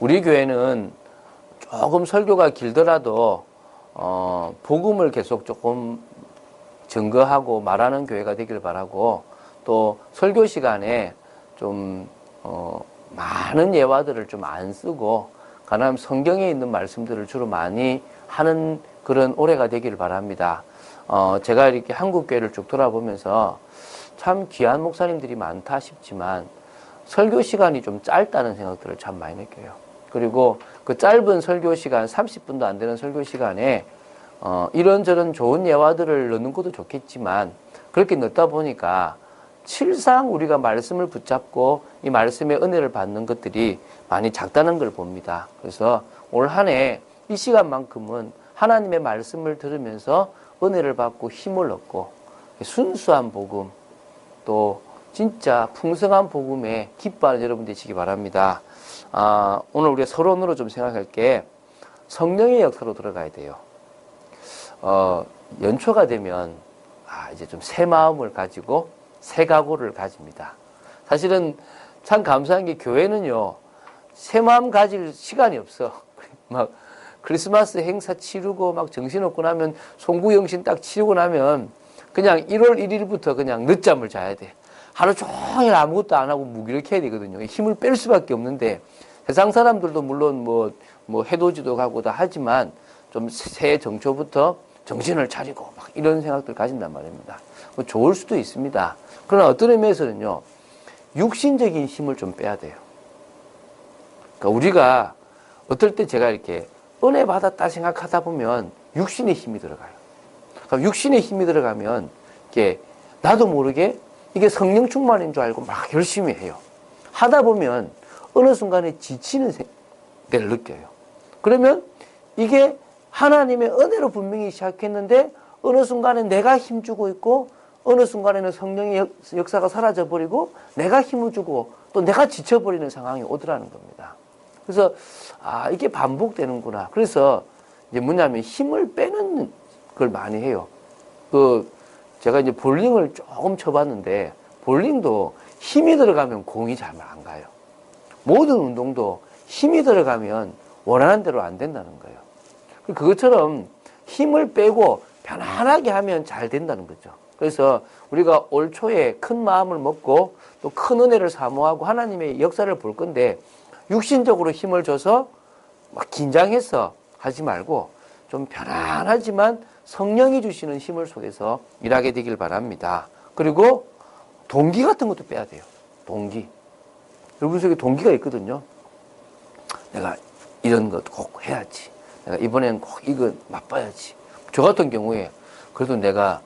우리 교회는 조금 설교가 길더라도 복음을 계속 조금 증거하고 말하는 교회가 되기를 바라고, 또 설교 시간에 좀 많은 예화들을 좀 안 쓰고 가나면 성경에 있는 말씀들을 주로 많이 하는 그런 올해가 되기를 바랍니다. 제가 이렇게 한국 교회를 쭉 돌아보면서 참 귀한 목사님들이 많다 싶지만 설교 시간이 좀 짧다는 생각들을 참 많이 느껴요. 그리고 그 짧은 설교 시간, 30분도 안 되는 설교 시간에 이런저런 좋은 예화들을 넣는 것도 좋겠지만 그렇게 넣다 보니까 실상 우리가 말씀을 붙잡고 이 말씀의 은혜를 받는 것들이 많이 작다는 걸 봅니다. 그래서 올 한 해 이 시간만큼은 하나님의 말씀을 들으면서 은혜를 받고 힘을 얻고 순수한 복음, 또 진짜 풍성한 복음에 기뻐하는 여러분 되시기 바랍니다. 오늘 우리가 서론으로 좀 생각할 게 성령의 역사로 들어가야 돼요. 연초가 되면 이제 좀 새 마음을 가지고 새 각오를 가집니다. 사실은 참 감사한 게 교회는요, 새 마음 가질 시간이 없어. 막 크리스마스 행사 치르고 막 정신없고 나면 송구영신 딱 치르고 나면 그냥 1월 1일부터 그냥 늦잠을 자야 돼. 하루 종일 아무것도 안 하고 무기력해야 되거든요. 힘을 뺄 수밖에 없는데 세상 사람들도 물론 뭐 해돋이도 가고 다 하지만 좀 새해 정초부터 정신을 차리고 막 이런 생각들 가진단 말입니다. 뭐 좋을 수도 있습니다. 그러나 어떤 의미에서는요, 육신적인 힘을 좀 빼야 돼요. 그러니까 우리가 어떨 때 제가 이렇게 은혜 받았다 생각하다 보면 육신의 힘이 들어가요. 그럼 육신의 힘이 들어가면 이게 나도 모르게 이게 성령 충만인 줄 알고 막 열심히 해요. 하다 보면 어느 순간에 지치는 걸 느껴요. 그러면 이게 하나님의 은혜로 분명히 시작했는데 어느 순간에 내가 힘주고 있고 어느 순간에는 성령의 역사가 사라져버리고 내가 힘을 주고 또 내가 지쳐버리는 상황이 오더라는 겁니다. 그래서 이게 반복되는구나. 그래서 이제 뭐냐면 힘을 빼는 걸 많이 해요. 제가 이제 볼링을 조금 쳐봤는데 볼링도 힘이 들어가면 공이 잘 안 가요. 모든 운동도 힘이 들어가면 원하는 대로 안 된다는 거예요. 그것처럼 힘을 빼고 편안하게 하면 잘 된다는 거죠. 그래서 우리가 올 초에 큰 마음을 먹고 또 큰 은혜를 사모하고 하나님의 역사를 볼 건데 육신적으로 힘을 줘서 막 긴장해서 하지 말고 좀 편안하지만 성령이 주시는 힘을 속에서 일하게 되길 바랍니다. 그리고 동기 같은 것도 빼야 돼요. 동기. 여러분 속에 동기가 있거든요. 내가 이런 것 꼭 해야지. 내가 이번엔 꼭 이거 맛봐야지. 저 같은 경우에 그래도 내가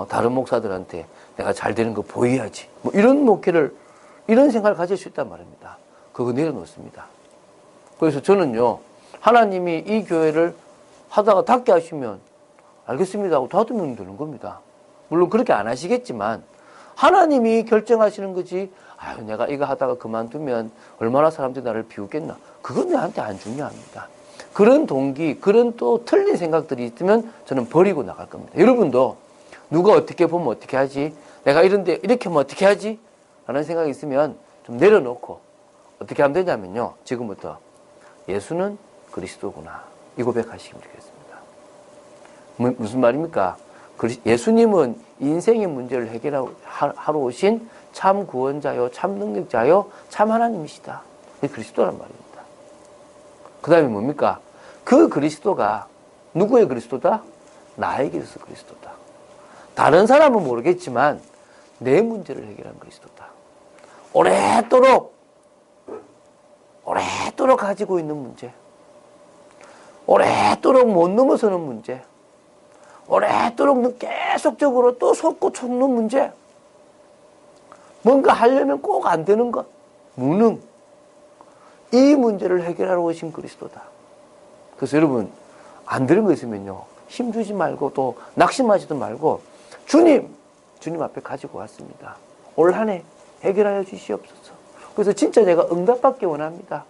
다른 목사들한테 내가 잘 되는 거 보여야지. 뭐 이런 목회를, 이런 생각을 가질 수 있단 말입니다. 그거 내려놓습니다. 그래서 저는요, 하나님이 이 교회를 하다가 닫게 하시면 알겠습니다 하고 닫으면 되는 겁니다. 물론 그렇게 안 하시겠지만 하나님이 결정하시는 거지. 내가 이거 하다가 그만두면 얼마나 사람들이 나를 비웃겠나. 그건 내한테 안 중요합니다. 그런 동기, 그런 또 틀린 생각들이 있으면 저는 버리고 나갈 겁니다. 여러분도 누가 어떻게 보면 어떻게 하지? 내가 이런데 이렇게 하면 어떻게 하지? 라는 생각이 있으면 좀 내려놓고 어떻게 하면 되냐면요, 지금부터 예수는 그리스도구나, 이 고백하시면 되겠습니다. 무슨 말입니까? 예수님은 인생의 문제를 해결하러 오신 참 구원자요, 참 능력자요, 참 하나님이시다. 이 그리스도란 말입니다. 그 다음에 뭡니까? 그 그리스도가 누구의 그리스도다? 나에게서 그리스도다. 다른 사람은 모르겠지만 내 문제를 해결한 그리스도다. 오랫도록 가지고 있는 문제, 오랫도록 못 넘어서는 문제, 오랫도록 계속적으로 또 솟고 솟는 문제, 뭔가 하려면 꼭 안 되는 것, 무능, 이 문제를 해결하러 오신 그리스도다. 그래서 여러분, 안 되는 거 있으면요, 힘주지 말고 또 낙심하지도 말고 주님 앞에 가지고 왔습니다. 올 한 해 해결하여 주시옵소서. 그래서 진짜 내가 응답받기 원합니다.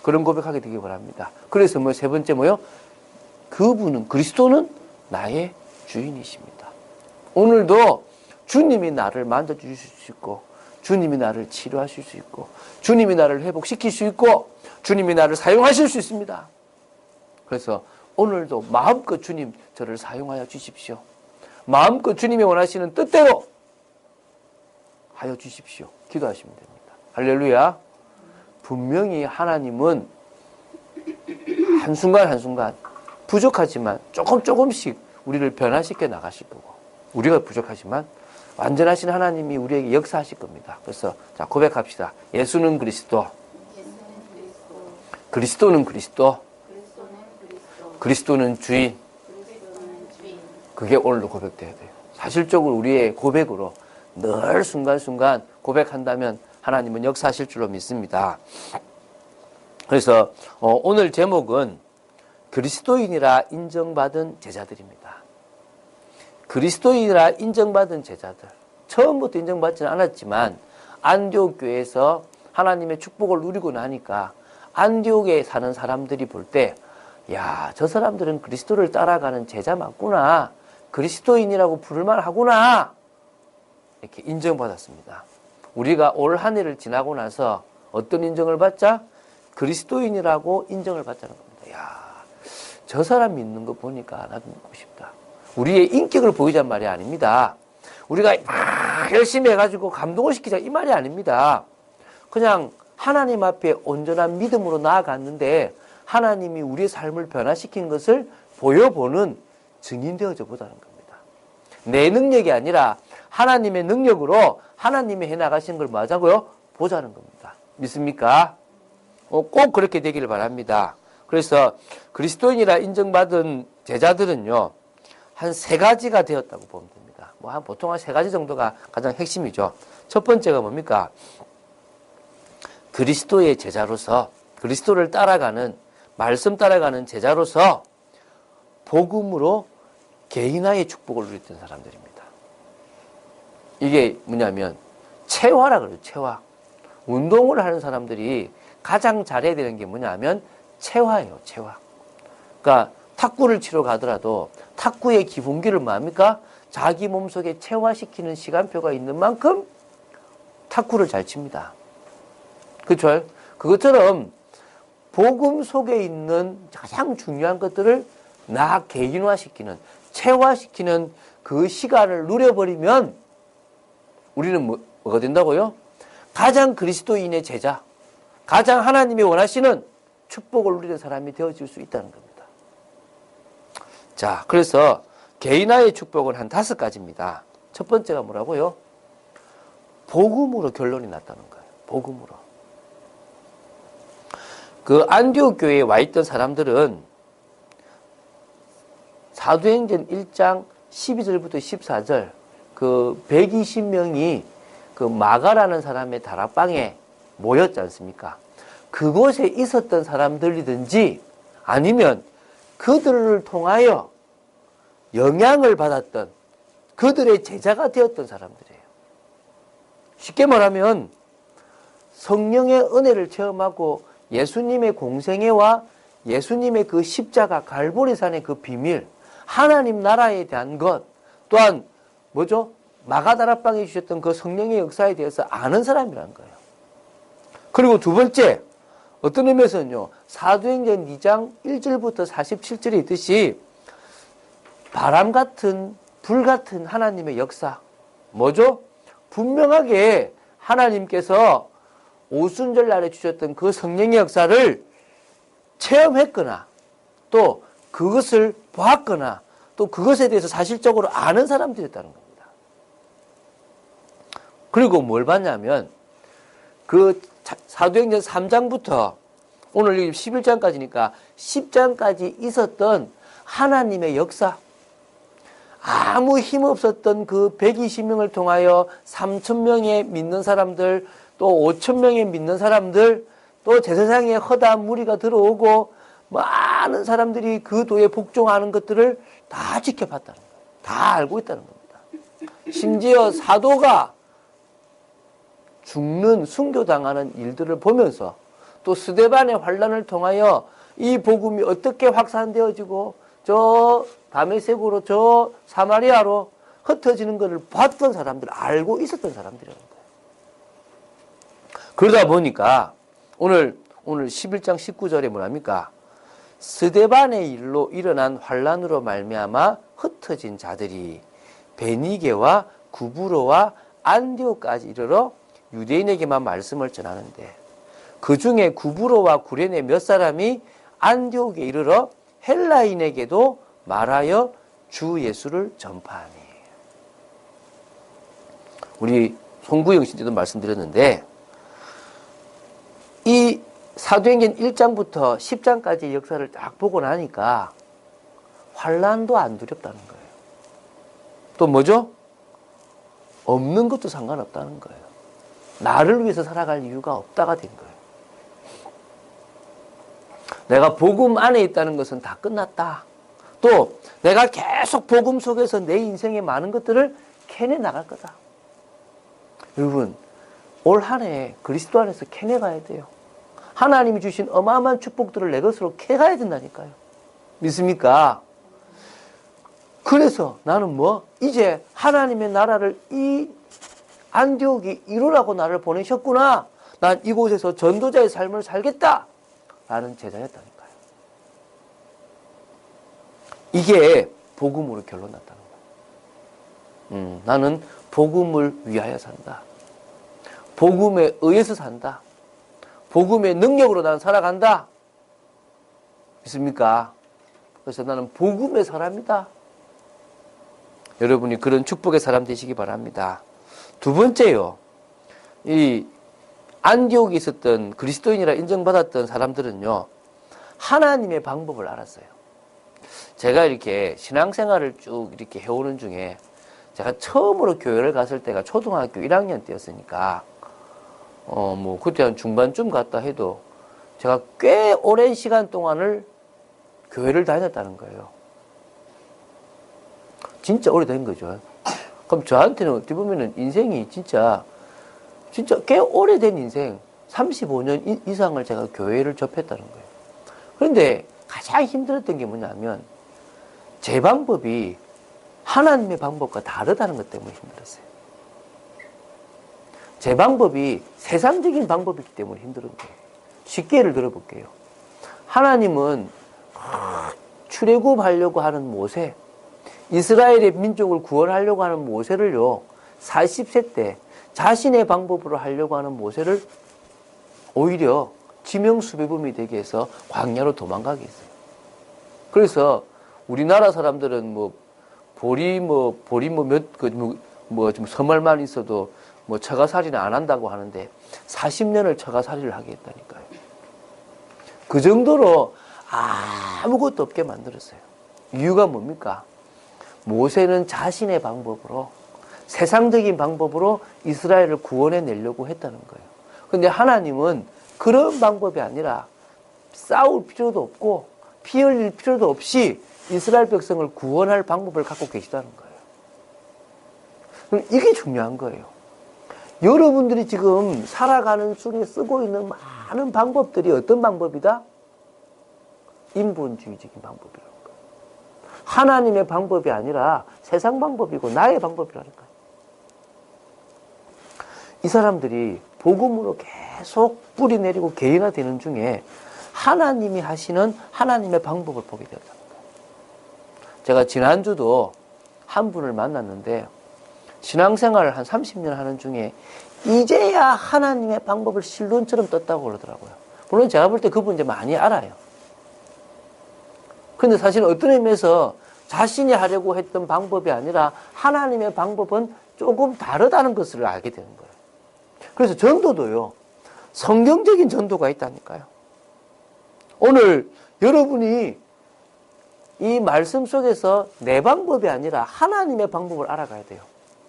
그런 고백하게 되기 바랍니다. 그래서 세 번째 뭐요? 그분은, 그리스도는 나의 주인이십니다. 오늘도 주님이 나를 만져주실 수 있고 주님이 나를 치료하실 수 있고 주님이 나를 회복시킬 수 있고 주님이 나를 사용하실 수 있습니다. 그래서 오늘도 마음껏 주님 저를 사용하여 주십시오. 마음껏 주님이 원하시는 뜻대로 하여 주십시오. 기도하시면 됩니다. 할렐루야. 분명히 하나님은 한순간 한순간 부족하지만 조금씩 우리를 변화시켜 나가실 거고 우리가 부족하지만 완전하신 하나님이 우리에게 역사하실 겁니다. 그래서 자 고백합시다. 예수는 그리스도, 그리스도는 그리스도, 그리스도는 주인. 그게 오늘도 고백돼야 돼요. 사실적으로 우리의 고백으로 늘 순간순간 고백한다면 하나님은 역사하실 줄로 믿습니다. 그래서 오늘 제목은 그리스도인이라 인정받은 제자들입니다. 그리스도인이라 인정받은 제자들. 처음부터 인정받지는 않았지만 안디옥 교회에서 하나님의 축복을 누리고 나니까 안디옥에 사는 사람들이 볼 때 야, 저 사람들은 그리스도를 따라가는 제자 맞구나. 그리스도인이라고 부를만 하구나. 이렇게 인정받았습니다. 우리가 올 한 해를 지나고 나서 어떤 인정을 받자? 그리스도인이라고 인정을 받자는 겁니다. 야, 저 사람 믿는 거 보니까 나도 믿고 싶다. 우리의 인격을 보이자는 말이 아닙니다. 우리가 막 열심히 해가지고 감동을 시키자 이 말이 아닙니다. 그냥 하나님 앞에 온전한 믿음으로 나아갔는데 하나님이 우리의 삶을 변화시킨 것을 보여보는 증인 되어져 보자는 겁니다. 내 능력이 아니라 하나님의 능력으로 하나님이 해나가신 걸 맞아고요? 보자는 겁니다. 믿습니까? 꼭 그렇게 되기를 바랍니다. 그래서 그리스도인이라 인정받은 제자들은요, 한 세 가지가 되었다고 보면 됩니다. 보통 한 세 가지 정도가 가장 핵심이죠. 첫 번째가 뭡니까? 그리스도의 제자로서, 그리스도를 따라가는, 말씀 따라가는 제자로서 복음으로 개인화의 축복을 누렸던 사람들입니다. 이게 뭐냐면 체화라 그래요. 체화. 운동을 하는 사람들이 가장 잘해야 되는 게 뭐냐면 체화예요. 체화. 그러니까 탁구를 치러 가더라도 탁구의 기본기를 뭐합니까? 자기 몸속에 체화시키는 시간표가 있는 만큼 탁구를 잘 칩니다. 그렇죠? 그것처럼 복음 속에 있는 가장 중요한 것들을 나 개인화시키는, 체화시키는 그 시간을 누려버리면 우리는 뭐가 된다고요? 가장 그리스도인의 제자, 가장 하나님이 원하시는 축복을 누리는 사람이 되어질 수 있다는 겁니다. 자, 그래서 개인화의 축복은 한 5가지입니다. 첫 번째가 뭐라고요? 복음으로 결론이 났다는 거예요. 복음으로. 그 안디옥 교회에 와 있던 사람들은 사도행전 1장 12절부터 14절 그 120명이 그 마가라는 사람의 다락방에 모였지 않습니까? 그곳에 있었던 사람들이든지 아니면 그들을 통하여 영향을 받았던 그들의 제자가 되었던 사람들이에요. 쉽게 말하면 성령의 은혜를 체험하고 예수님의 공생애와 예수님의 그 십자가 갈보리산의 그 비밀, 하나님 나라에 대한 것, 또한 뭐죠? 마가다락방에 주셨던 그 성령의 역사에 대해서 아는 사람이라는 거예요. 그리고 두 번째, 어떤 의미에서는요, 사도행전 2장 1절부터 47절에 있듯이 바람 같은, 불 같은 하나님의 역사, 뭐죠? 분명하게 하나님께서 오순절 날에 주셨던 그 성령의 역사를 체험했거나 또 그것을 보았거나 또 그것에 대해서 사실적으로 아는 사람들이었다는 겁니다. 그리고 뭘 봤냐면 그 사도행전 3장부터 오늘 11장까지니까 10장까지 있었던 하나님의 역사, 아무 힘없었던 그 120명을 통하여 3,000명의 믿는 사람들, 또 5,000명의 믿는 사람들, 또 제사장의 허다한 무리가 들어오고 많은 사람들이 그 도에 복종하는 것들을 다 지켜봤다는 거예요. 다 알고 있다는 겁니다. 심지어 사도가 죽는, 순교당하는 일들을 보면서 또 스데반의 환란을 통하여 이 복음이 어떻게 확산되어지고 저 다메섹으로 저 사마리아로 흩어지는 것을 봤던 사람들, 알고 있었던 사람들이라는 거예요. 그러다 보니까 오늘 11장 19절에 뭐랍니까? 스데반의 일로 일어난 환란으로 말미암아 흩어진 자들이 베니게와 구브로와 안디오까지 이르러 유대인에게만 말씀을 전하는데 그 중에 구브로와 구레네 몇 사람이 안디옥에 이르러 헬라인에게도 말하여 주 예수를 전파하니. 우리 송구영 씨 때도 말씀드렸는데 이 사도행전 1장부터 10장까지의 역사를 딱 보고 나니까 환란도 안 두렵다는 거예요. 또 뭐죠? 없는 것도 상관없다는 거예요. 나를 위해서 살아갈 이유가 없다가 된 거예요. 내가 복음 안에 있다는 것은 다 끝났다. 또 내가 계속 복음 속에서 내 인생의 많은 것들을 캐내 나갈 거다. 여러분, 올 한 해 그리스도 안에서 캐내 가야 돼요. 하나님이 주신 어마어마한 축복들을 내 것으로 캐가야 된다니까요. 믿습니까? 그래서 나는 이제 하나님의 나라를 이 안디옥이 이루라고 나를 보내셨구나. 난 이곳에서 전도자의 삶을 살겠다. 라는 제자였다니까요. 이게 복음으로 결론 났다는 거예요. 나는 복음을 위하여 산다. 복음에 의해서 산다. 복음의 능력으로 나는 살아간다. 믿습니까? 그래서 나는 복음의 사람이다. 여러분이 그런 축복의 사람 되시기 바랍니다. 두 번째요. 이 안디옥에 있었던 그리스도인이라 인정받았던 사람들은요. 하나님의 방법을 알았어요. 제가 이렇게 신앙생활을 쭉 이렇게 해오는 중에 제가 처음으로 교회를 갔을 때가 초등학교 1학년 때였으니까 그때 한 중반쯤 갔다 해도 제가 꽤 오랜 시간 동안을 교회를 다녔다는 거예요. 진짜 오래된 거죠. 그럼 저한테는 어떻게 보면은 인생이 진짜 꽤 오래된 인생, 35년 이상을 제가 교회를 접했다는 거예요. 그런데 가장 힘들었던 게 뭐냐면 제 방법이 하나님의 방법과 다르다는 것 때문에 힘들었어요. 제 방법이 세상적인 방법이기 때문에 힘든 거예요. 쉽게 예를 들어볼게요. 하나님은 출애굽하려고 하는 모세, 이스라엘의 민족을 구원하려고 하는 모세를요, 40세 때 자신의 방법으로 하려고 하는 모세를 오히려 지명수배범이 되게 해서 광야로 도망가게 했어요. 그래서 우리나라 사람들은 좀 서말만 있어도 처가살이는 안 한다고 하는데 40년을 처가살이를 하게 했다니까요. 그 정도로 아무것도 없게 만들었어요. 이유가 뭡니까? 모세는 자신의 방법으로, 세상적인 방법으로 이스라엘을 구원해 내려고 했다는 거예요. 근데 하나님은 그런 방법이 아니라 싸울 필요도 없고 피 흘릴 필요도 없이 이스라엘 백성을 구원할 방법을 갖고 계시다는 거예요. 그럼 이게 중요한 거예요. 여러분들이 지금 살아가는 중에 쓰고 있는 많은 방법들이 어떤 방법이다? 인본주의적인 방법이라는 거예요. 하나님의 방법이 아니라 세상 방법이고 나의 방법이라는 거예요. 이 사람들이 복음으로 계속 뿌리내리고 개인화되는 중에 하나님이 하시는 하나님의 방법을 보게 되었다는 거예요. 제가 지난주도 한 분을 만났는데 신앙생활을 한 30년 하는 중에 이제야 하나님의 방법을 실론처럼 떴다고 그러더라고요. 물론 제가 볼 때 그분 이제 많이 알아요. 근데 사실 어떤 의미에서 자신이 하려고 했던 방법이 아니라 하나님의 방법은 조금 다르다는 것을 알게 되는 거예요. 그래서 전도도요, 성경적인 전도가 있다니까요. 오늘 여러분이 이 말씀 속에서 내 방법이 아니라 하나님의 방법을 알아가야 돼요.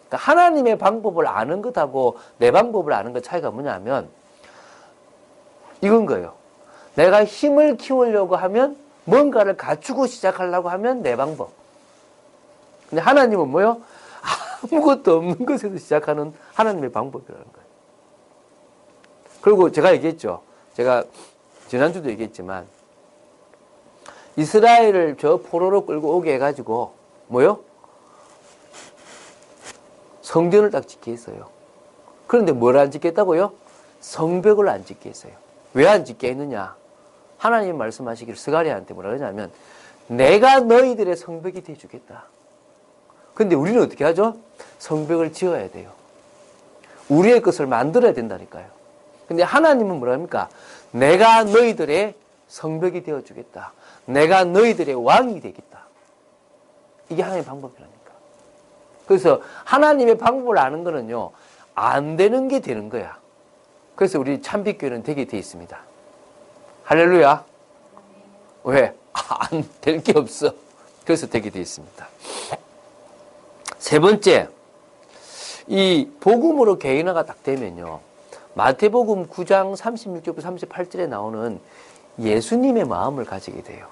그러니까 하나님의 방법을 아는 것하고 내 방법을 아는 것 차이가 뭐냐면 이건 거예요. 내가 힘을 키우려고 하면 뭔가를 갖추고 시작하려고 하면 내 방법. 근데 하나님은 뭐요? 아무것도 없는 것에서 시작하는 하나님의 방법이라는 거예요. 그리고 제가 얘기했죠. 제가 지난주도 얘기했지만 이스라엘을 저 포로로 끌고 오게 해가지고 뭐요? 성전을 딱 짓게 했어요. 그런데 뭘 안 짓겠다고요? 성벽을 안 짓게 했어요. 왜 안 짓게 했느냐? 하나님 말씀하시기를 스가랴한테 뭐라 그러냐면 내가 너희들의 성벽이 되어주겠다. 근데 우리는 어떻게 하죠? 성벽을 지어야 돼요. 우리의 것을 만들어야 된다니까요. 근데 하나님은 뭐라 합니까? 내가 너희들의 성벽이 되어주겠다. 내가 너희들의 왕이 되겠다. 이게 하나님의 방법이라니까. 그래서 하나님의 방법을 아는 거는요, 안 되는 게 되는 거야. 그래서 우리 참빛교회는 되게 돼 있습니다. 할렐루야. 왜? 안 될 게 없어. 그래서 되게 돼 있습니다. 세 번째, 이 복음으로 개인화가 딱 되면요, 마태복음 9장 36절부터 38절에 나오는 예수님의 마음을 가지게 돼요.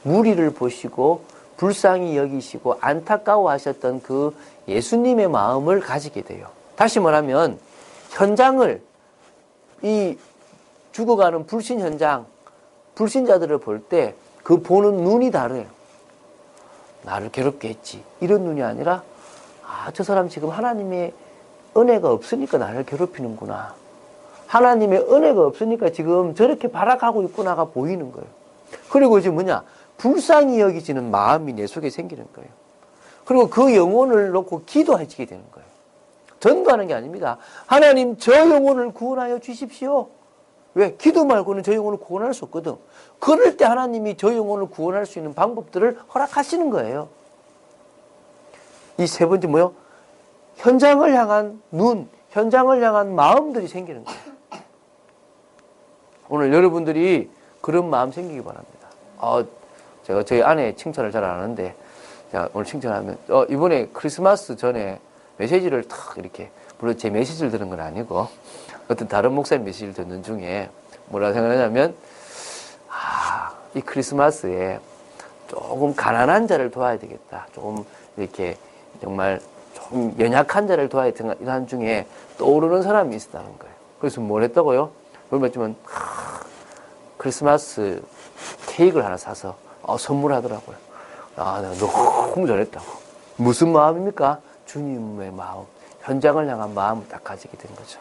무리를 보시고 불쌍히 여기시고 안타까워하셨던 그 예수님의 마음을 가지게 돼요. 다시 말하면 현장을, 이 죽어가는 불신 현장, 불신자들을 볼 때 그 보는 눈이 다르요. 나를 괴롭게 했지. 이런 눈이 아니라 저 사람 지금 하나님의 은혜가 없으니까 나를 괴롭히는구나. 하나님의 은혜가 없으니까 지금 저렇게 발악하고 있구나가 보이는 거예요. 그리고 이제 뭐냐? 불쌍히 여기지는 마음이 내 속에 생기는 거예요. 그리고 그 영혼을 놓고 기도해지게 되는 거예요. 전도하는 게 아닙니다. 하나님, 저 영혼을 구원하여 주십시오. 왜? 기도 말고는 저 영혼을 구원할 수 없거든. 그럴 때 하나님이 저 영혼을 구원할 수 있는 방법들을 허락하시는 거예요. 이 세 번째 뭐요? 현장을 향한 눈, 현장을 향한 마음들이 생기는 거예요. 오늘 여러분들이 그런 마음 생기기 바랍니다. 제가 저희 아내 칭찬을 잘 안 하는데, 제가 오늘 칭찬하면, 이번에 크리스마스 전에 메시지를 탁 이렇게, 물론 제 메시지를 들은 건 아니고, 어떤 다른 목사님 메시지를 듣는 중에 뭐라 생각하냐면, 이 크리스마스에 조금 가난한 자를 도와야 되겠다. 조금 이렇게 정말 좀 연약한 자를 도와야 되는 중에 떠오르는 사람이 있었다는 거예요. 그래서 뭘 했다고요? 얼마 전에 크리스마스 케이크를 하나 사서 선물하더라고요. 내가 너무 잘했다고. 무슨 마음입니까? 주님의 마음, 현장을 향한 마음을 딱 가지게 된 거죠.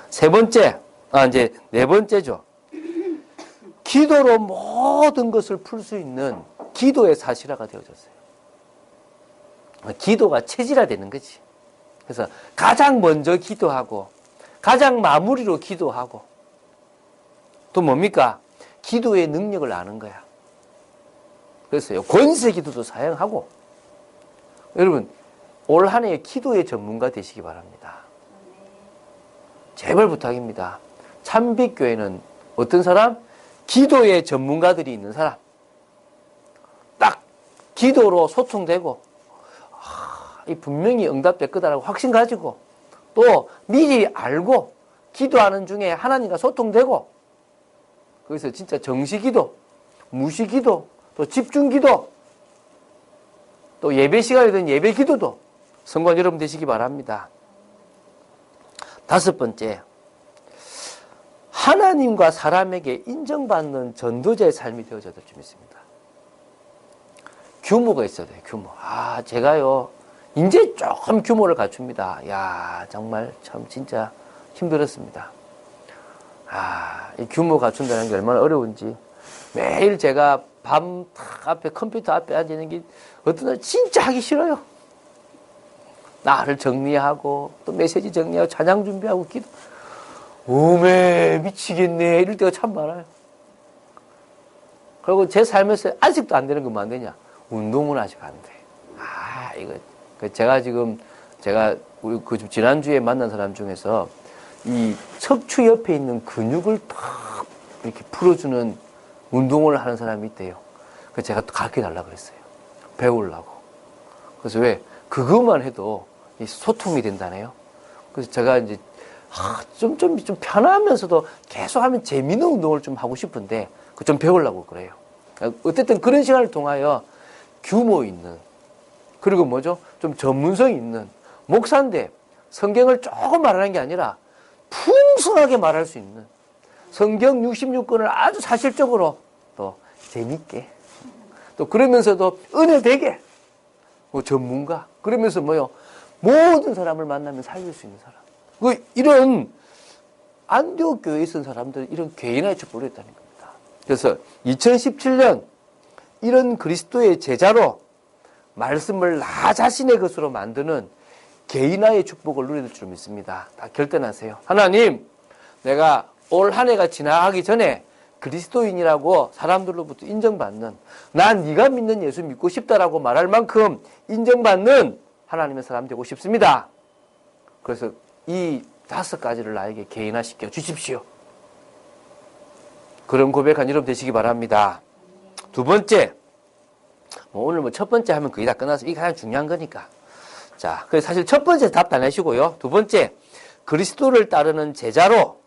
세 번째, 이제 네 번째죠. 기도로 모든 것을 풀 수 있는 기도의 사실화가 되어졌어요. 기도가 체질화되는 거지. 그래서 가장 먼저 기도하고, 가장 마무리로 기도하고, 또 뭡니까? 기도의 능력을 아는 거야. 그래서요, 권세 기도도 사용하고, 여러분, 올 한 해 기도의 전문가 되시기 바랍니다. 제발 부탁입니다. 참빛교회는 어떤 사람? 기도의 전문가들이 있는 사람. 딱 기도로 소통되고, 분명히 응답될 거다라고 확신 가지고, 또 미리 알고 기도하는 중에 하나님과 소통되고, 거기서 진짜 정시기도, 무시기도, 또 집중기도, 또 예배 시간이든 예배기도도 성관 여러분 되시기 바랍니다. 다섯 번째, 하나님과 사람에게 인정받는 전도자의 삶이 되어져야 될 줄 믿습니다. 규모가 있어야 돼요, 규모. 제가요, 이제 조금 규모를 갖춥니다. 정말 참 진짜 힘들었습니다. 이 규모 갖춘다는 게 얼마나 어려운지. 매일 제가 밤 앞에, 컴퓨터 앞에 앉아있는 게 어떤 날 진짜 하기 싫어요. 나를 정리하고, 또 메시지 정리하고, 찬양 준비하고, 기도. 오메, 미치겠네. 이럴 때가 참 많아요. 그리고 제 삶에서 아직도 안 되는 건 뭐 안 되냐? 운동은 아직 안 돼. 이거. 제가 우리 지난주에 만난 사람 중에서 이 척추 옆에 있는 근육을 탁 이렇게 풀어주는 운동을 하는 사람이 있대요. 그래서 제가 또 가르쳐 달라고 그랬어요. 배우려고. 그래서 왜? 그것만 해도 이 소통이 된다네요. 그래서 제가 이제 좀 편하면서도 계속 하면 재미있는 운동을 좀 하고 싶은데, 좀 배우려고 그래요. 어쨌든 그런 시간을 통하여 규모 있는, 그리고 뭐죠? 좀 전문성 있는, 목사인데 성경을 조금 말하는 게 아니라 풍성하게 말할 수 있는, 성경 66권을 아주 사실적으로 또 재밌게, 또 그러면서도 은혜되게, 전문가, 그러면서 모든 사람을 만나면 살릴 수 있는 사람. 이런 안디옥 교회에 있던 사람들은 이런 개인화의 축복을 했다는 겁니다. 그래서 2017년 이런 그리스도의 제자로 말씀을 나 자신의 것으로 만드는 개인화의 축복을 누릴 줄 믿습니다. 다 결단하세요. 하나님, 내가 올 한 해가 지나가기 전에 그리스도인이라고 사람들로부터 인정받는, 난 네가 믿는 예수 믿고 싶다라고 말할 만큼 인정받는 하나님의 사람 되고 싶습니다. 그래서 이 5가지를 나에게 개인화시켜 주십시오. 그런 고백한 여러분 되시기 바랍니다. 두 번째, 오늘 첫 번째 하면 거의 다 끝나서 이게 가장 중요한 거니까. 자, 그래서 사실 첫 번째 답 다 내시고요. 두 번째, 그리스도를 따르는 제자로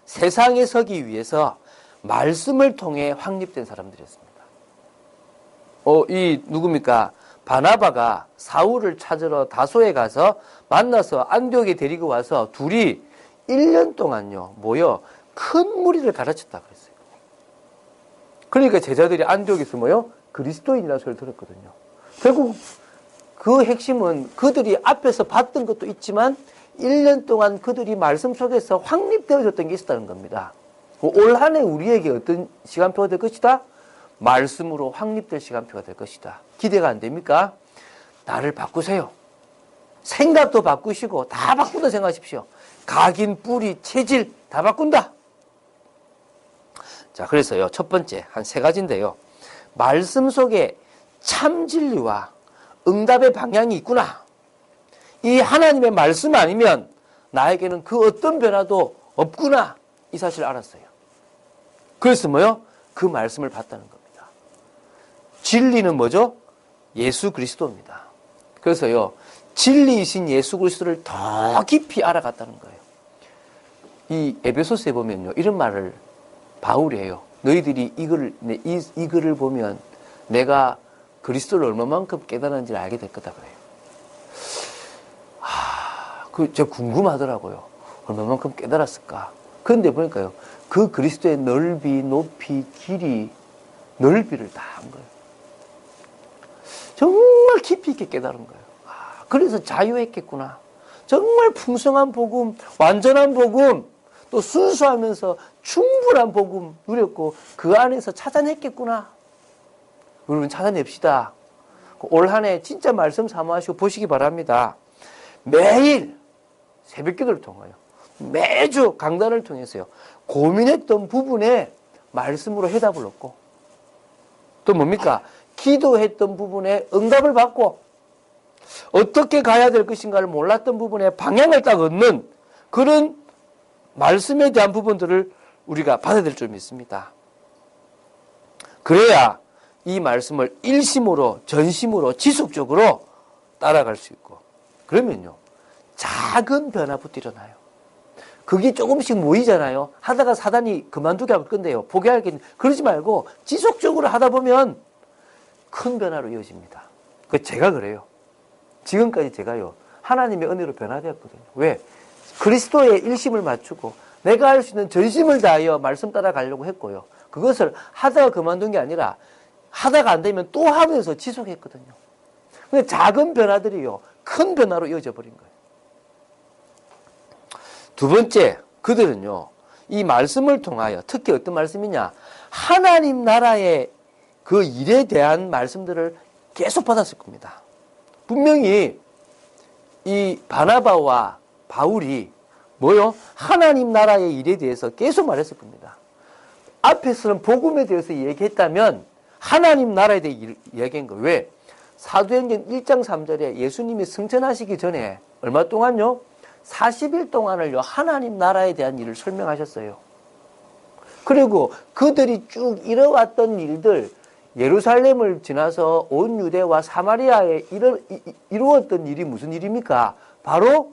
세상에 서기 위해서 말씀을 통해 확립된 사람들이었습니다. 누굽니까? 바나바가 사울을 찾으러 다소에 가서 만나서 안디옥에 데리고 와서 둘이 1년 동안요, 모여 큰 무리를 가르쳤다 그랬어요. 그러니까 제자들이 안디옥에서 그리스도인이라는 소리를 들었거든요. 결국 그 핵심은 그들이 앞에서 봤던 것도 있지만 1년 동안 그들이 말씀 속에서 확립되어졌던 게 있었다는 겁니다. 올 한 해 우리에게 어떤 시간표가 될 것이다? 말씀으로 확립될 시간표가 될 것이다. 기대가 안 됩니까? 나를 바꾸세요. 생각도 바꾸시고 다 바꾼다 생각하십시오. 각인, 뿌리, 체질 다 바꾼다. 자, 그래서요, 첫 번째 한 3가지인데요. 말씀 속에 참 진리와 응답의 방향이 있구나. 이 하나님의 말씀 아니면 나에게는 그 어떤 변화도 없구나. 이 사실을 알았어요. 그래서 그 말씀을 봤다는 겁니다. 진리는 뭐죠? 예수 그리스도입니다. 그래서요, 진리이신 예수 그리스도를 더 깊이 알아갔다는 거예요. 이 에베소서에 보면요, 이런 말을 바울이 해요. 너희들이 이 글을 보면 내가 그리스도를 얼마만큼 깨달았는지를 알게 될 거다 그래요. 제가 궁금하더라고요. 얼마만큼 깨달았을까? 그런데 보니까요, 그 그리스도의 넓이, 높이, 길이, 넓이를 다 한 거예요. 정말 깊이 있게 깨달은 거예요. 그래서 자유했겠구나. 정말 풍성한 복음, 완전한 복음, 또 순수하면서 충분한 복음 누렸고 그 안에서 찾아냈겠구나. 여러분 찾아냅시다. 올 한 해 진짜 말씀 사모하시고 보시기 바랍니다. 매일 새벽기도를 통하여 매주 강단을 통해서요, 고민했던 부분에 말씀으로 해답을 얻고, 또 뭡니까? 기도했던 부분에 응답을 받고, 어떻게 가야 될 것인가를 몰랐던 부분에 방향을 딱 얻는 그런 말씀에 대한 부분들을 우리가 받아야 될 줄 믿습니다. 그래야 이 말씀을 일심으로, 전심으로, 지속적으로 따라갈 수 있고, 그러면요, 작은 변화부터 일어나요. 그게 조금씩 모이잖아요. 하다가 사단이 그만두게 하면 끝내요. 포기하겠니? 그러지 말고 지속적으로 하다 보면 큰 변화로 이어집니다. 제가 그래요. 지금까지 제가요, 하나님의 은혜로 변화되었거든요. 왜? 그리스도의 일심을 맞추고 내가 할 수 있는 전심을 다하여 말씀 따라가려고 했고요. 그것을 하다가 그만둔 게 아니라 하다가 안 되면 또 하면서 지속했거든요. 근데 작은 변화들이요, 큰 변화로 이어져 버린 거예요. 두 번째, 그들은요, 이 말씀을 통하여, 특히 어떤 말씀이냐, 하나님 나라의 그 일에 대한 말씀들을 계속 받았을 겁니다. 분명히 이 바나바와 바울이 하나님 나라의 일에 대해서 계속 말했을 겁니다. 앞에서는 복음에 대해서 얘기했다면 하나님 나라에 대해 이야기한 거예요. 왜? 사도행전 1장 3절에 예수님이 승천하시기 전에 얼마 동안요? 40일 동안을요, 하나님 나라에 대한 일을 설명하셨어요. 그리고 그들이 쭉 이뤄왔던 일들, 예루살렘을 지나서 온 유대와 사마리아에 이루었던 일이 무슨 일입니까? 바로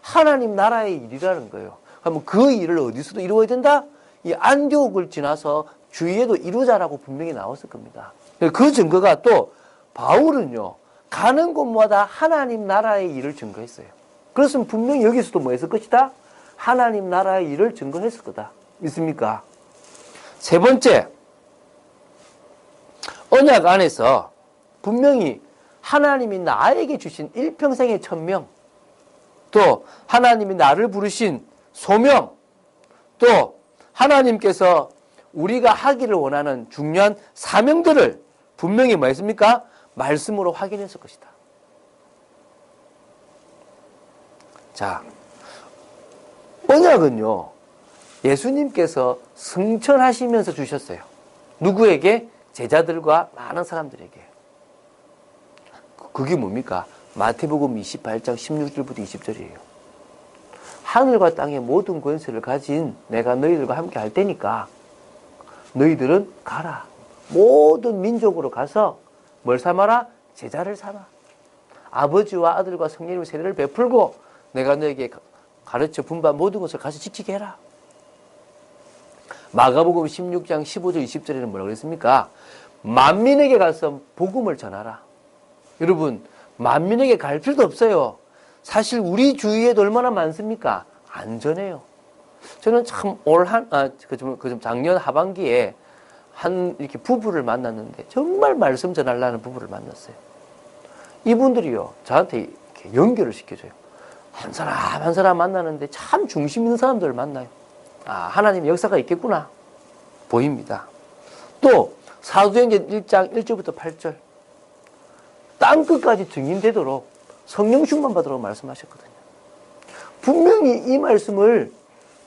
하나님 나라의 일이라는 거예요. 그러면 그 일을 어디서도 이루어야 된다? 이 안디옥을 지나서 주위에도 이루자라고 분명히 나왔을 겁니다. 그 증거가 또 바울은요, 가는 곳마다 하나님 나라의 일을 증거했어요. 그렇으면 분명히 여기서도 뭐 했을 것이다? 하나님 나라의 일을 증거했을 거다. 믿습니까? 세 번째, 언약 안에서 분명히 하나님이 나에게 주신 일평생의 천명, 또 하나님이 나를 부르신 소명, 또 하나님께서 우리가 하기를 원하는 중요한 사명들을 분명히 뭐 했습니까? 말씀으로 확인했을 것이다. 자, 언약은요, 예수님께서 승천하시면서 주셨어요. 누구에게? 제자들과 많은 사람들에게. 그게 뭡니까? 마태복음 28장 16절부터 20절이에요. 하늘과 땅의 모든 권세를 가진 내가 너희들과 함께 할 테니까 너희들은 가라. 모든 민족으로 가서 뭘 삼아라? 제자를 삼아. 아버지와 아들과 성령님의 세례를 베풀고 내가 너에게 가르쳐 분반 모든 것을 가서 지키게 해라. 마가복음 16장 15절 20절에는 뭐라고 그랬습니까? 만민에게 가서 복음을 전하라. 여러분, 만민에게 갈 필요도 없어요. 사실 우리 주위에도 얼마나 많습니까? 안전해요. 저는 참 작년 하반기에 이렇게 부부를 만났는데 정말 말씀 전하려는 부부를 만났어요. 이분들이요, 저한테 이렇게 연결을 시켜줘요. 한 사람 만나는데 참 중심 있는 사람들을 만나요. 아, 하나님의 역사가 있겠구나. 보입니다. 또, 사도행전 1장 1절부터 8절. 땅끝까지 증인되도록 성령 충만 받으라고 말씀하셨거든요. 분명히 이 말씀을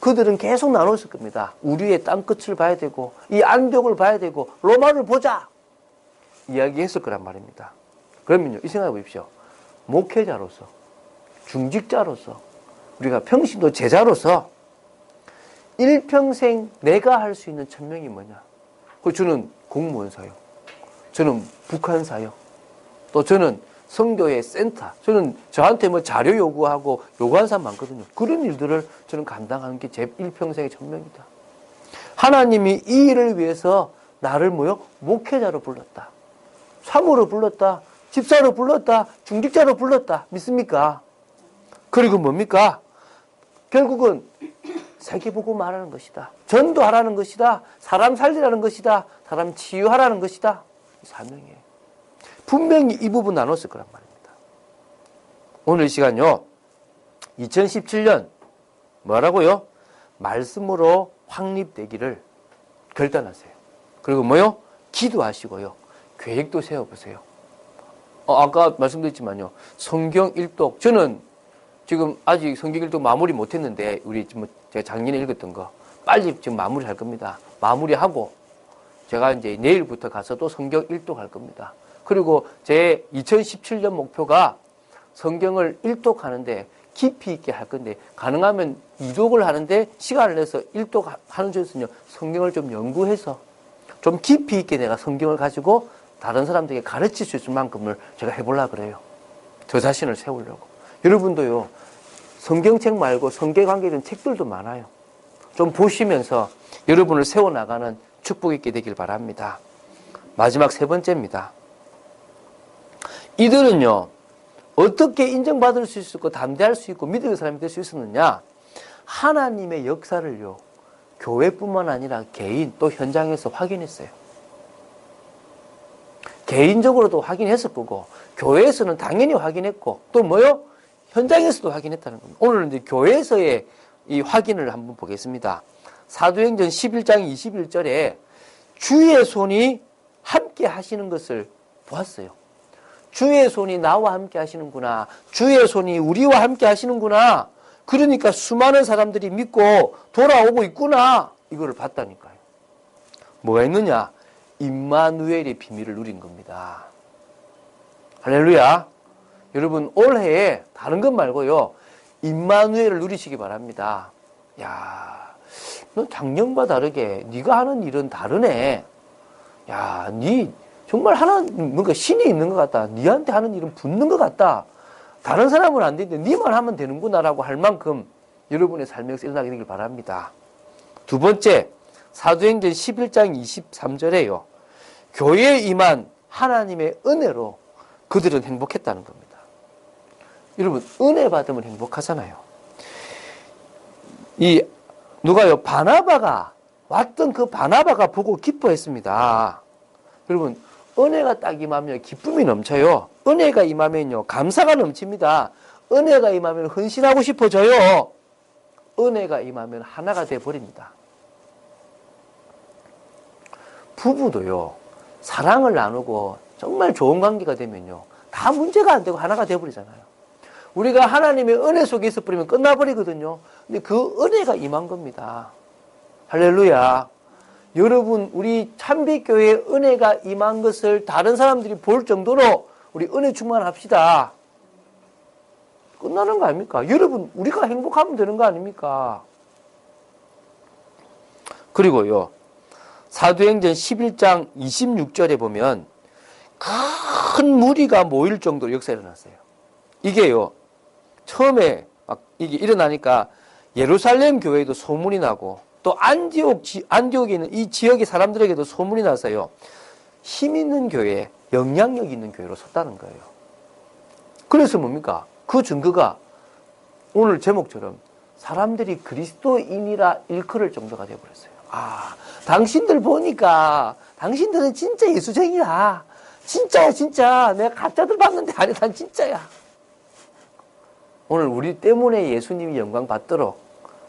그들은 계속 나눴을 겁니다. 우리의 땅끝을 봐야 되고, 이 안독을 봐야 되고, 로마를 보자! 이야기했을 거란 말입니다. 그러면요, 이 생각해 보십시오. 목회자로서, 중직자로서, 우리가 평신도 제자로서, 일평생 내가 할 수 있는 천명이 뭐냐? 저는 공무원 사역, 저는 북한 사역, 또 저는 성교의 센터, 저는 저한테 뭐 자료 요구하고 요구하는 사람 많거든요. 그런 일들을 저는 감당하는 게 제 일평생의 천명이다. 하나님이 이 일을 위해서 나를 목회자로 불렀다. 사모로 불렀다. 집사로 불렀다. 중직자로 불렀다. 믿습니까? 그리고 뭡니까? 결국은 세계보고 말하는 것이다. 전도하라는 것이다. 사람 살리라는 것이다. 사람 치유하라는 것이다. 사명이에요. 분명히 이 부분 나눴을 거란 말입니다. 오늘 이 시간요, 2017년 뭐라고요? 말씀으로 확립되기를 결단하세요. 그리고 기도하시고요. 계획도 세워보세요. 아까 말씀드렸지만요, 성경 일독, 저는 지금 아직 성경 일독 마무리 못했는데, 제가 작년에 읽었던 거 빨리 지금 마무리할 겁니다. 마무리하고 제가 이제 내일부터 가서 또 성경 일독할 겁니다. 그리고 제 2017년 목표가 성경을 일독하는데 깊이 있게 할 건데, 가능하면 이독을 하는데 시간을 내서 일독하는 중에서는요, 성경을 좀 연구해서 좀 깊이 있게 내가 성경을 가지고 다른 사람들에게 가르칠 수 있을 만큼을 제가 해보려고 그래요. 저 자신을 세우려고. 여러분도요, 성경책 말고 성경 관계된 책들도 많아요. 좀 보시면서 여러분을 세워나가는 축복 있게 되길 바랍니다. 마지막 세 번째입니다. 이들은요, 어떻게 인정받을 수 있었고 담대할 수 있고 믿음의 사람이 될 수 있었느냐? 하나님의 역사를요, 교회뿐만 아니라 개인 또 현장에서 확인했어요. 개인적으로도 확인했을 거고, 교회에서는 당연히 확인했고, 또 현장에서도 확인했다는 겁니다. 오늘은 이제 교회에서의 이 확인을 한번 보겠습니다. 사도행전 11장 21절에 주의 손이 함께 하시는 것을 보았어요. 주의 손이 나와 함께 하시는구나. 주의 손이 우리와 함께 하시는구나. 그러니까 수많은 사람들이 믿고 돌아오고 있구나. 이거를 봤다니까요. 뭐가 있느냐? 임마누엘의 비밀을 누린 겁니다. 할렐루야. 여러분, 올해에 다른 것 말고요, 임마누엘을 누리시기 바랍니다. 야, 너 작년과 다르게 네가 하는 일은 다르네. 야, 네 정말 뭔가 신이 있는 것 같다. 네한테 하는 일은 붙는 것 같다. 다른 사람은 안 되는데 네만 하면 되는구나라고 할 만큼 여러분의 삶에서 일어나게 되길 바랍니다. 두 번째, 사도행전 11장 23절에요. 교회에 임한 하나님의 은혜로 그들은 행복했다는 겁니다. 여러분, 은혜 받으면 행복하잖아요. 바나바가 왔던 그 바나바가 보고 기뻐했습니다. 여러분, 은혜가 딱 임하면 기쁨이 넘쳐요. 은혜가 임하면요, 감사가 넘칩니다. 은혜가 임하면 헌신하고 싶어져요. 은혜가 임하면 하나가 돼버립니다. 부부도요, 사랑을 나누고 정말 좋은 관계가 되면요, 다 문제가 안 되고 하나가 돼버리잖아요. 우리가 하나님의 은혜 속에 있어버리면 끝나버리거든요. 근데 그 은혜가 임한 겁니다. 할렐루야. 여러분, 우리 참빛교회의 은혜가 임한 것을 다른 사람들이 볼 정도로 우리 은혜 충만합시다. 끝나는 거 아닙니까? 여러분, 우리가 행복하면 되는 거 아닙니까? 그리고요, 사도행전 11장 26절에 보면 큰 무리가 모일 정도로 역사가 일어났어요. 이게요, 처음에 막 이게 일어나니까 예루살렘 교회에도 소문이 나고 또 안디옥에 있는 이 지역의 사람들에게도 소문이 나서요, 힘 있는 교회, 영향력 있는 교회로 섰다는 거예요. 그래서 뭡니까? 그 증거가 오늘 제목처럼 사람들이 그리스도인이라 일컬을 정도가 되어버렸어요. 아, 당신들 보니까 당신들은 진짜 예수쟁이야. 진짜야, 진짜. 내가 가짜들 봤는데 아니, 난 진짜야. 오늘 우리 때문에 예수님이 영광 받도록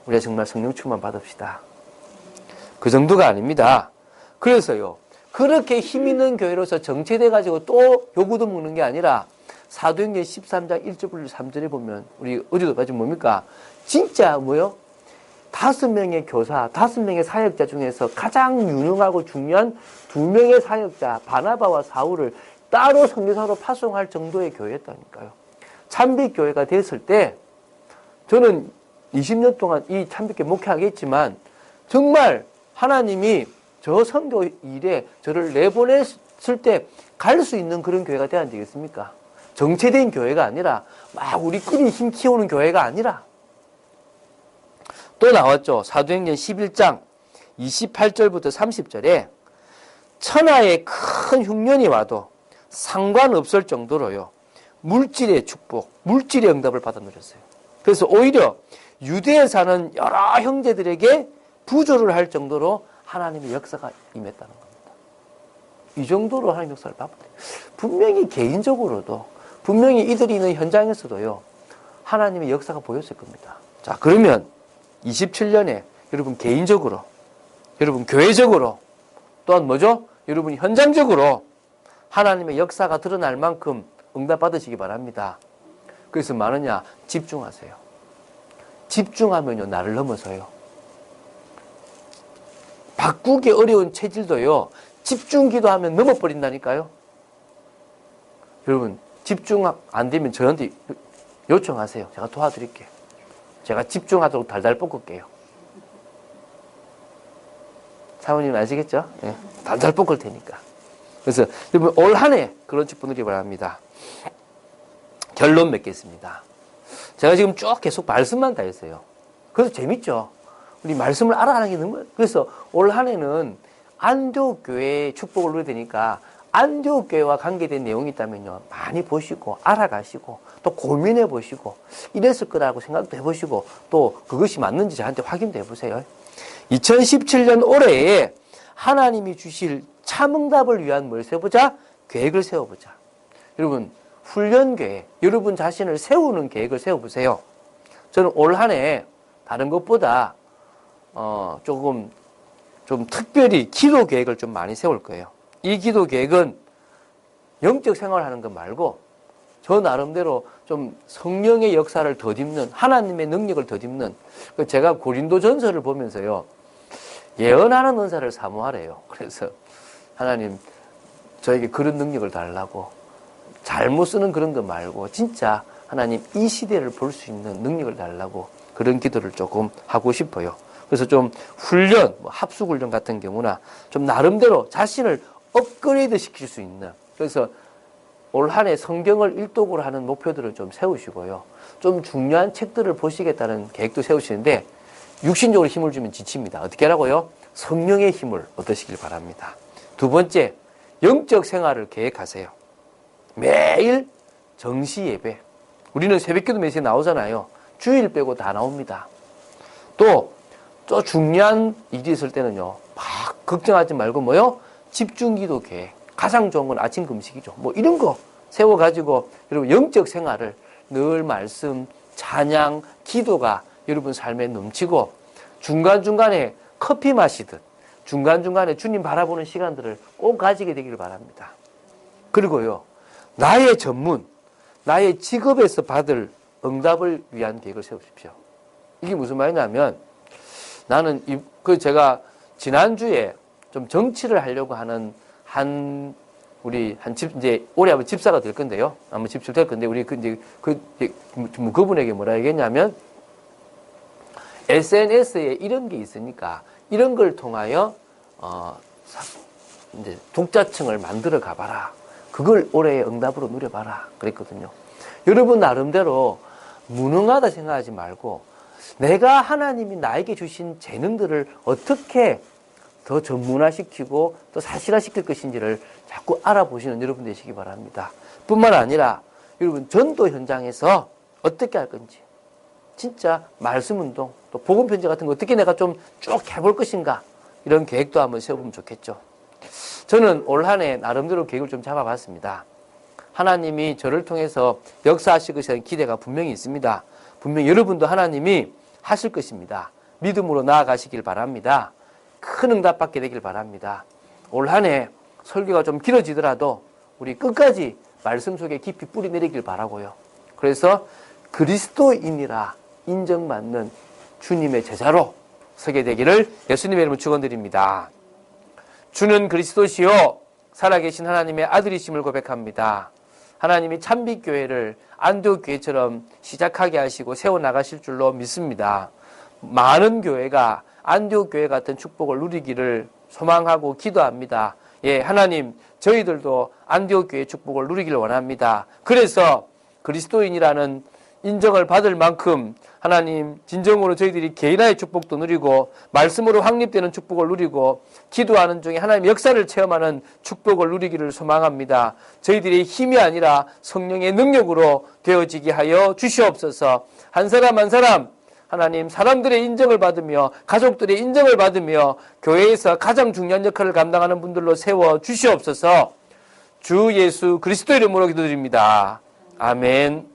우리가 정말 성령 충만 받읍시다. 그 정도가 아닙니다. 그래서요, 그렇게 힘 있는 교회로서 정체돼가지고 또 요구도 먹는 게 아니라 사도행전 13장 1절 3절에 보면 우리 어디도 가지고 뭡니까? 진짜 뭐요? 5명의 교사, 5명의 사역자 중에서 가장 유능하고 중요한 2명의 사역자 바나바와 사울을 따로 선교사로 파송할 정도의 교회였다니까요. 참빛교회가 됐을 때 저는 20년 동안 이 참빛교회 목회하겠지만 정말 하나님이 저 선교 일에 저를 내보냈을 때 갈 수 있는 그런 교회가 돼야 되겠습니까? 정체된 교회가 아니라 막 우리끼리 힘 키우는 교회가 아니라. 또 나왔죠. 사도행전 11장 28절부터 30절에 천하의 큰 흉년이 와도 상관없을 정도로요, 물질의 축복, 물질의 응답을 받아 누렸어요. 그래서 오히려 유대에 사는 여러 형제들에게 부조를 할 정도로 하나님의 역사가 임했다는 겁니다. 이 정도로 하나님의 역사를 받았대요. 분명히 개인적으로도, 분명히 이들이 있는 현장에서도요, 하나님의 역사가 보였을 겁니다. 자, 그러면 27년에 여러분 개인적으로, 여러분 교회적으로, 또한 뭐죠? 여러분 현장적으로 하나님의 역사가 드러날 만큼 응답 받으시기 바랍니다. 그래서 뭐하느냐? 집중하세요. 집중하면요, 나를 넘어서요. 바꾸기 어려운 체질도요, 집중 기도하면 넘어버린다니까요. 여러분, 집중 안 되면 저한테 요청하세요. 제가 도와드릴게요. 제가 집중하도록 달달 볶을게요. 사모님 아시겠죠? 네, 달달 볶을 테니까. 그래서 여러분, 올 한 해 그런 축복 누리기 바랍니다. 결론 맺겠습니다. 제가 지금 쭉 계속 말씀만 다 했어요. 그래서 재밌죠? 우리 말씀을 알아가는 게 너무, 그래서 올 한 해는 안디옥 교회의 축복을 누려야 되니까 안디옥 교회와 관계된 내용이 있다면요, 많이 보시고 알아가시고 또 고민해 보시고 이랬을 거라고 생각도 해보시고 또 그것이 맞는지 저한테 확인도 해보세요. 2017년 올해에 하나님이 주실 참응답을 위한 뭘 세워보자? 계획을 세워보자. 여러분, 훈련계획, 여러분 자신을 세우는 계획을 세워보세요. 저는 올 한 해 다른 것보다 조금 좀 특별히 기도 계획을 좀 많이 세울 거예요. 이 기도 계획은 영적 생활을 하는 것 말고 저 나름대로 좀 성령의 역사를 더딥는, 하나님의 능력을 더딥는, 제가 고린도전서를 보면서요, 예언하는 은사를 사모하래요. 그래서 하나님 저에게 그런 능력을 달라고, 잘못 쓰는 그런 거 말고 진짜 하나님 이 시대를 볼 수 있는 능력을 달라고 그런 기도를 조금 하고 싶어요. 그래서 좀 훈련, 합숙훈련 같은 경우나 좀 나름대로 자신을 업그레이드 시킬 수 있는, 그래서 올 한 해 성경을 일독으로 하는 목표들을 좀 세우시고요. 좀 중요한 책들을 보시겠다는 계획도 세우시는데 육신적으로 힘을 주면 지칩니다. 어떻게 하라고요? 성령의 힘을 얻으시길 바랍니다. 두 번째, 영적 생활을 계획하세요. 매일 정시 예배. 우리는 새벽기도 메시지 나오잖아요. 주일 빼고 다 나옵니다. 또 중요한 일이 있을 때는요, 막 걱정하지 말고 뭐요? 집중기도 계획. 가장 좋은 건 아침 금식이죠. 뭐 이런 거 세워가지고 여러분 영적 생활을 늘 말씀, 찬양, 기도가 여러분 삶에 넘치고 중간중간에 커피 마시듯 중간중간에 주님 바라보는 시간들을 꼭 가지게 되기를 바랍니다. 그리고요, 나의 전문, 나의 직업에서 받을 응답을 위한 계획을 세우십시오. 이게 무슨 말이냐면, 나는 제가 지난주에 좀 정치를 하려고 하는 이제 올해 아마 집사가 될 건데요. 아마 집사 될 건데, 우리 그분에게 뭐라 얘기했냐면, SNS에 이런 게 있으니까, 이런 걸 통하여, 이제 독자층을 만들어 가봐라. 그걸 올해의 응답으로 누려봐라. 그랬거든요. 여러분 나름대로 무능하다 생각하지 말고, 내가 하나님이 나에게 주신 재능들을 어떻게 더 전문화시키고 또 사실화시킬 것인지를 자꾸 알아보시는 여러분 되시기 바랍니다. 뿐만 아니라 여러분 전도 현장에서 어떻게 할 건지, 진짜 말씀운동, 또 복음편지 같은 거 어떻게 내가 좀 쭉 해볼 것인가, 이런 계획도 한번 세워보면 좋겠죠. 저는 올 한 해 나름대로 계획을 좀 잡아봤습니다. 하나님이 저를 통해서 역사하실 것에 대한 기대가 분명히 있습니다. 분명히 여러분도 하나님이 하실 것입니다. 믿음으로 나아가시길 바랍니다. 큰 응답받게 되길 바랍니다. 올 한 해 설교가 좀 길어지더라도 우리 끝까지 말씀 속에 깊이 뿌리 내리길 바라고요. 그래서 그리스도인이라 인정받는 주님의 제자로 서게 되기를 예수님의 이름으로 축원드립니다. 주는 그리스도시요 살아계신 하나님의 아들이심을 고백합니다. 하나님이 참빛교회를 안디옥 교회처럼 시작하게 하시고 세워나가실 줄로 믿습니다. 많은 교회가 안디옥 교회 같은 축복을 누리기를 소망하고 기도합니다. 예, 하나님, 저희들도 안디옥 교회 축복을 누리기를 원합니다. 그래서 그리스도인이라는 인정을 받을 만큼 하나님, 진정으로 저희들이 개인화의 축복도 누리고 말씀으로 확립되는 축복을 누리고 기도하는 중에 하나님의 역사를 체험하는 축복을 누리기를 소망합니다. 저희들의 힘이 아니라 성령의 능력으로 되어지게 하여 주시옵소서. 한 사람 한 사람 하나님, 사람들의 인정을 받으며 가족들의 인정을 받으며 교회에서 가장 중요한 역할을 감당하는 분들로 세워 주시옵소서. 주 예수 그리스도 이름으로 기도드립니다. 아멘.